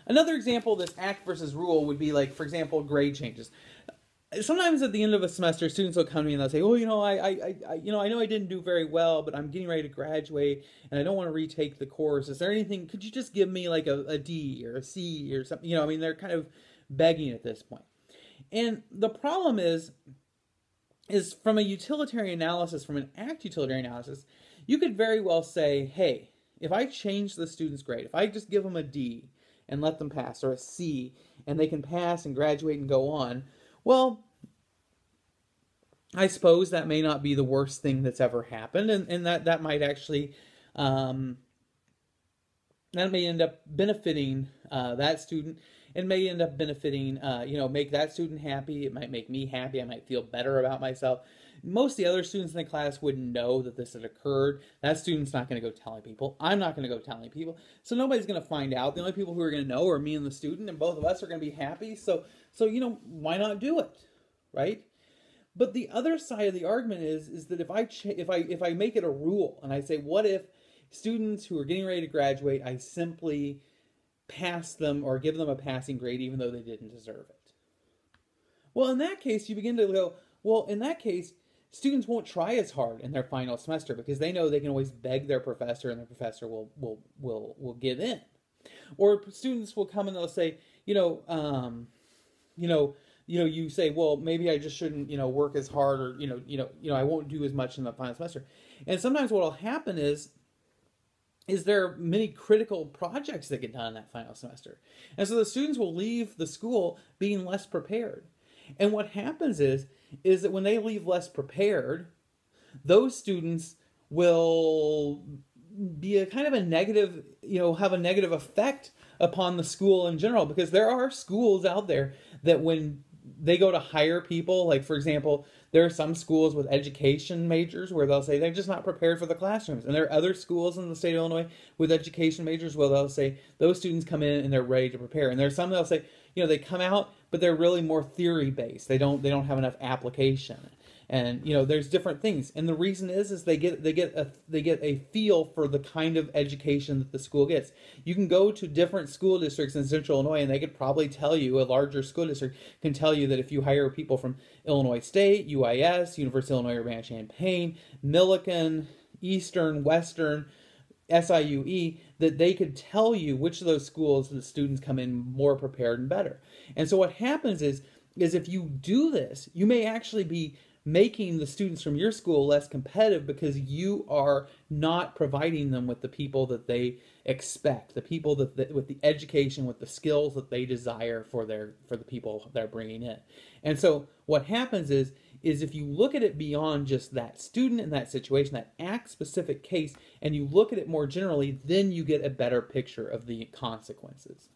Another example of this act versus rule would be like, for example, grade changes. Sometimes at the end of a semester, students will come to me and they'll say, "Oh, I know I didn't do very well, but I'm getting ready to graduate, and I don't want to retake the course. Is there anything? Could you just give me like a D or a C or something?" I mean, they're kind of begging at this point. And the problem is from a utilitarian analysis, from an ACT utilitarian analysis, you could very well say, "Hey, if I change the student's grade, if I just give them a D and let them pass, or a C, and they can pass and graduate and go on, well, I suppose that may not be the worst thing that's ever happened, and that might actually, that may end up benefiting that student, and may end up benefiting, make that student happy. It might make me happy. I might feel better about myself. Most of the other students in the class wouldn't know that this had occurred. That student's not going to go telling people. I'm not going to go telling people. So nobody's going to find out. The only people who are going to know are me and the student, and both of us are going to be happy. So why not do it, right? But the other side of the argument is that if I make it a rule and I say, what if students who are getting ready to graduate, I simply pass them or give them a passing grade even though they didn't deserve it? Well, in that case, you begin to go, well, in that case, students won't try as hard in their final semester because they know they can always beg their professor, and their professor will give in. Or students will come and they'll say, you say, well, maybe I just shouldn't, work as hard, or I won't do as much in the final semester. And sometimes what will happen is there are many critical projects that get done in that final semester. And so the students will leave the school being less prepared. And what happens is that when they leave less prepared, those students will be a kind of a negative, have a negative effect upon the school in general, because there are schools out there that when they go to hire people, like for example, there are some schools with education majors where they'll say they're just not prepared for the classrooms. And there are other schools in the state of Illinois with education majors where they'll say those students come in and they're ready to prepare. And there's some that'll say, they come out, but they're really more theory based. They don't have enough application. And there's different things, and the reason is they get a feel for the kind of education that the school gets. You can go to different school districts in Central Illinois, and they could probably tell you, a larger school district can tell you that if you hire people from Illinois State, UIS, University of Illinois Urbana-Champaign, Millikan, Eastern, Western, SIUE, that they could tell you which of those schools the students come in more prepared and better. And so what happens is if you do this, you may actually be making the students from your school less competitive because you are not providing them with the people that they expect, the people that with the education, with the skills that they desire for the people they're bringing in. And so what happens is if you look at it beyond just that student in that situation, that ACT specific case, and you look at it more generally, then you get a better picture of the consequences.